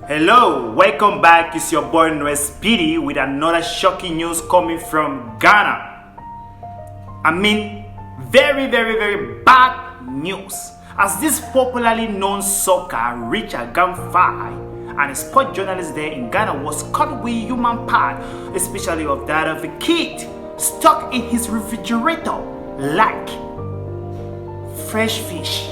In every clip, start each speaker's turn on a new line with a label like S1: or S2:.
S1: Hello, welcome back. It's your boy Noelspedy with another shocking news coming from Ghana. I mean, very bad news. As this popularly known soccer Richard Gyamfi and a sport journalist there in Ghana was caught with human part, especially of that of a kid, stuck in his refrigerator like fresh fish.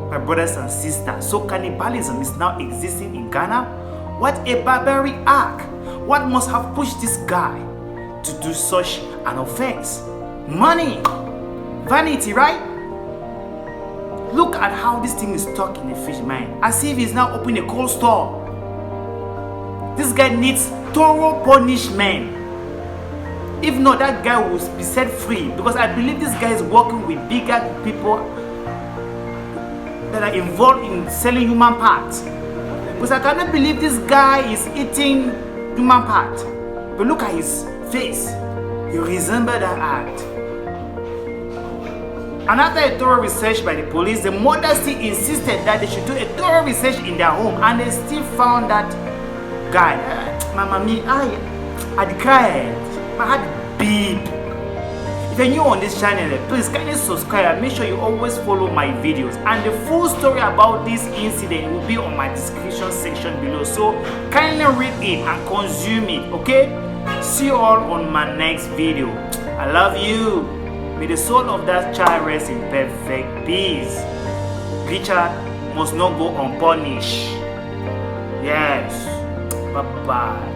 S1: My brothers and sisters, so cannibalism is now existing in Ghana. What a barbaric act! What must have pushed this guy to do such an offense? Money! Vanity, right? Look at how this thing is stuck in the fish mine, as if he's now opening a cold store. This guy needs thorough punishment. If not, that guy will be set free, because I believe this guy is working with bigger people that are involved in selling human parts. Because I cannot believe this guy is eating human part. But look at his face. He resembles that act. And after a thorough research by the police, the mother still insisted that they should do a thorough research in their home, and they still found that guy. Mama me, I cried. My heart beat. If you're new on this channel, please kindly subscribe and make sure you always follow my videos. And the full story about this incident will be on my description section below. So kindly read it and consume it, okay? See you all on my next video. I love you. May the soul of that child rest in perfect peace. Richard must not go unpunished. Yes. Bye-bye.